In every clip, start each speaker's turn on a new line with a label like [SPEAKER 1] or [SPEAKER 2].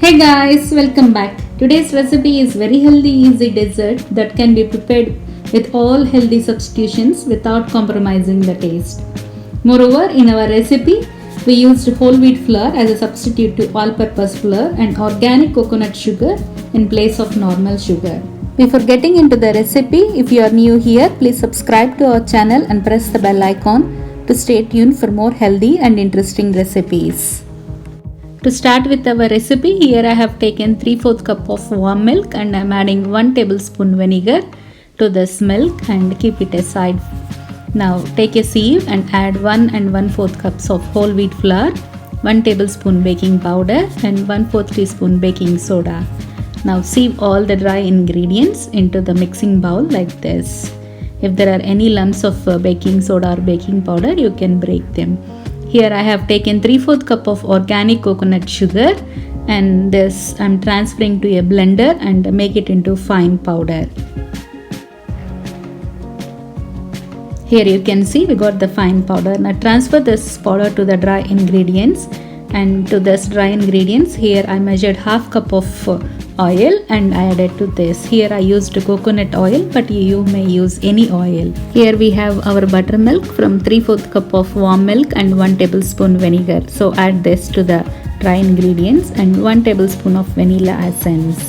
[SPEAKER 1] Hey guys, welcome back. Today's recipe is very healthy easy dessert that can be prepared with all healthy substitutions without compromising the taste. Moreover, in our recipe, we used whole wheat flour as a substitute to all-purpose flour and organic coconut sugar in place of normal sugar. Before getting into the recipe, if you are new here, please subscribe to our channel and press the bell icon to stay tuned for more healthy and interesting recipes. To start with our recipe, here I have taken 3/4 cup of warm milk and I am adding 1 tablespoon vinegar to this milk and keep it aside. Now take a sieve and add 1 and 1/4 cups of whole wheat flour, 1 tablespoon baking powder and 1/4 teaspoon baking soda. Now sieve all the dry ingredients into the mixing bowl like this. If there are any lumps of baking soda or baking powder, you can break them. Here I have taken 3/4 cup of organic coconut sugar and this I am transferring to a blender and make it into fine powder. Here you can see we got the fine powder. Now transfer this powder to the dry ingredients, and to this dry ingredients here I measured half cup of oil and I added to this. Here I used coconut oil, but you may use any oil. Here we have our buttermilk from 3/4 cup of warm milk and 1 tablespoon vinegar. So add this to the dry ingredients and 1 tablespoon of vanilla essence.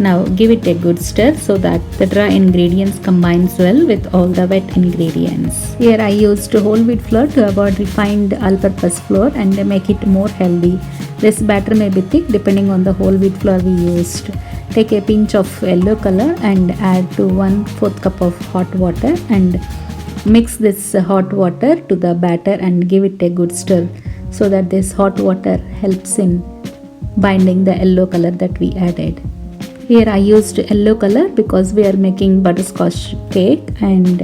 [SPEAKER 1] Now give it a good stir so that the dry ingredients combines well with all the wet ingredients. Here I used whole wheat flour to avoid refined all-purpose flour and make it more healthy. This batter may be thick depending on the whole wheat flour we used. Take a pinch of yellow color and add to 1/4 cup of hot water and mix this hot water to the batter and give it a good stir so that this hot water helps in binding the yellow color that we added. Here I used yellow color because we are making butterscotch cake, and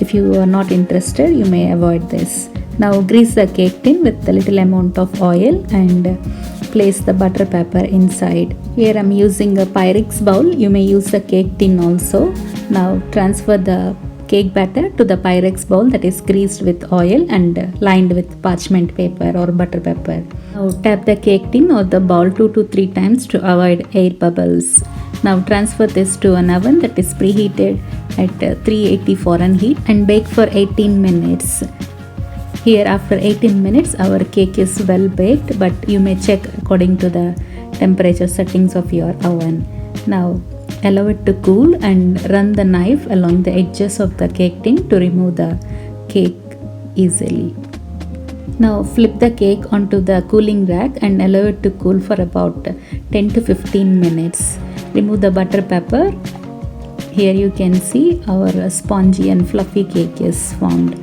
[SPEAKER 1] if you are not interested you may avoid this. Now grease the cake tin with a little amount of oil and place the butter paper inside. Here I am using a Pyrex bowl. You may use the cake tin also. Now transfer the cake batter to the Pyrex bowl that is greased with oil and lined with parchment paper or butter paper. Now tap the cake tin or the bowl 2 to 3 times to avoid air bubbles. Now transfer this to an oven that is preheated at 380 Fahrenheit and bake for 18 minutes. Here after 18 minutes our cake is well baked, but you may check according to the temperature settings of your oven. Now allow it to cool and run the knife along the edges of the cake tin to remove the cake easily. Now flip the cake onto the cooling rack and allow it to cool for about 10 to 15 minutes. Remove the butter paper. Here you can see our spongy and fluffy cake is formed.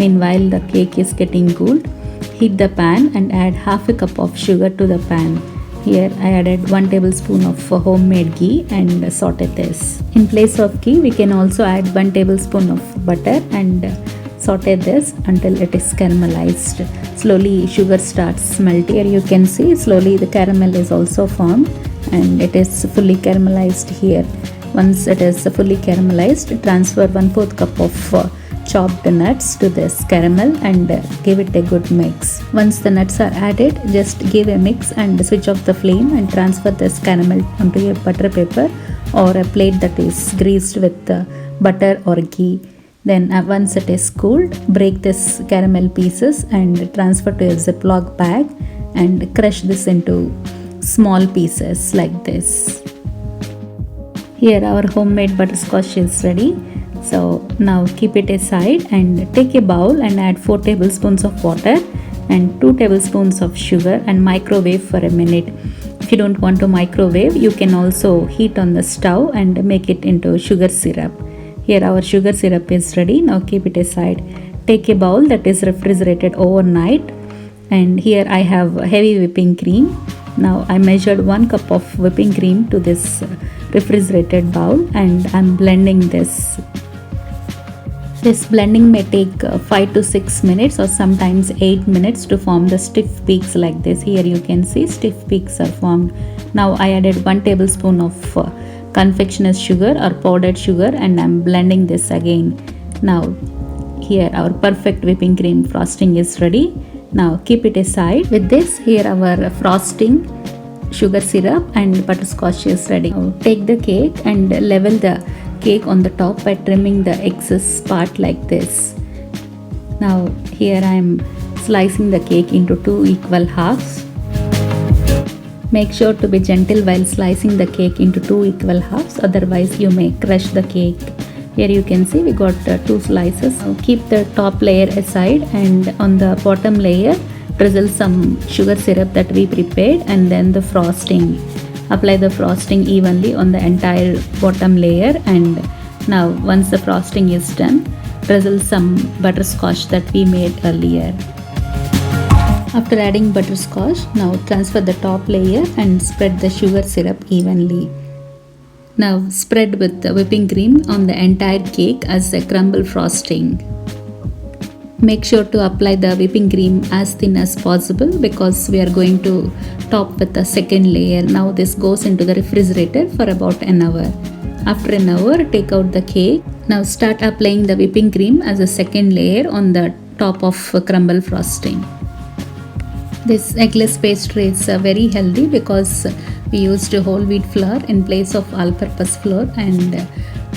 [SPEAKER 1] Meanwhile the cake is getting cooled. Heat the pan and add half a cup of sugar to the pan. Here I added 1 tablespoon of homemade ghee and saute this. In place of ghee we can also add 1 tablespoon of butter and saute this until it is caramelized. Slowly sugar starts melting. Here you can see slowly the caramel is also formed and it is fully caramelized here. Once it is fully caramelized, transfer 1/4 cup of chopped nuts to this caramel and give it a good mix. Once the nuts are added, just give a mix and switch off the flame and transfer this caramel onto a butter paper or a plate that is greased with butter or ghee. Then once it is cooled, break this caramel pieces and transfer to a Ziploc bag and crush this into small pieces like this. Here our homemade butterscotch is ready. So now keep it aside and take a bowl and add 4 tablespoons of water and 2 tablespoons of sugar and microwave for a minute. If you don't want to microwave, you can also heat on the stove and make it into sugar syrup. Here our sugar syrup is ready. Now keep it aside. Take a bowl that is refrigerated overnight, and here I have heavy whipping cream. Now I measured 1 cup of whipping cream to this refrigerated bowl and I'm blending this. This blending may take 5 to 6 minutes or sometimes 8 minutes to form the stiff peaks like this. Here you can see stiff peaks are formed. Now I added 1 tablespoon of confectioner's sugar or powdered sugar and I'm blending this again. Now here our perfect whipping cream frosting is ready. Now keep it aside. With this, here our frosting sugar syrup and butterscotch is ready. Now take the cake and level the cake on the top by trimming the excess part like this. Now here I am slicing the cake into 2 equal halves. Make sure to be gentle while slicing the cake into 2 equal halves, otherwise you may crush the cake. Here you can see we got 2 slices. Now keep the top layer aside and on the bottom layer drizzle some sugar syrup that we prepared and then the frosting. Apply the frosting evenly on the entire bottom layer, and now once the frosting is done, drizzle some butterscotch that we made earlier. After adding butterscotch, now transfer the top layer and spread the sugar syrup evenly. Now spread with the whipping cream on the entire cake as a crumble frosting. Make sure to apply the whipping cream as thin as possible because we are going to top with the second layer. Now this goes into the refrigerator for about an hour. After an hour, take out the cake. Now start applying the whipping cream as a second layer on the top of crumble frosting. This eggless pastry is very healthy because we used whole wheat flour in place of all-purpose flour and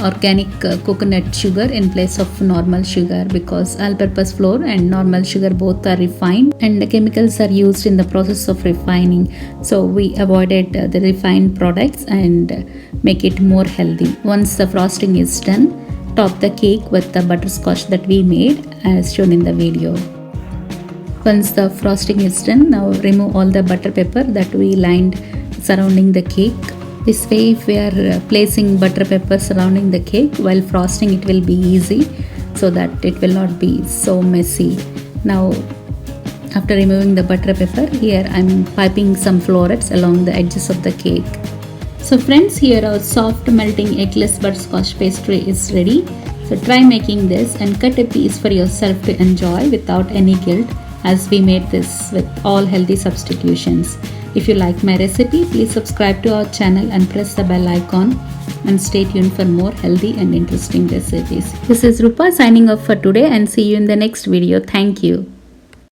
[SPEAKER 1] organic coconut sugar in place of normal sugar, because all-purpose flour and normal sugar both are refined and the chemicals are used in the process of refining. So we avoided the refined products and make it more healthy. Once the frosting is done, top the cake with the butterscotch that we made as shown in the video. Once the frosting is done, now remove all the butter paper that we lined surrounding the cake. This way, if we are placing butter paper surrounding the cake while frosting, it will be easy so that it will not be so messy. Now after removing the butter paper, here I am piping some florets along the edges of the cake. So friends, here our soft melting eggless butterscotch pastry is ready. So try making this and cut a piece for yourself to enjoy without any guilt, as we made this with all healthy substitutions. If you like my recipe, please subscribe to our channel and press the bell icon and stay tuned for more healthy and interesting recipes. This is Rupa signing off for today and see you in the next video. Thank you.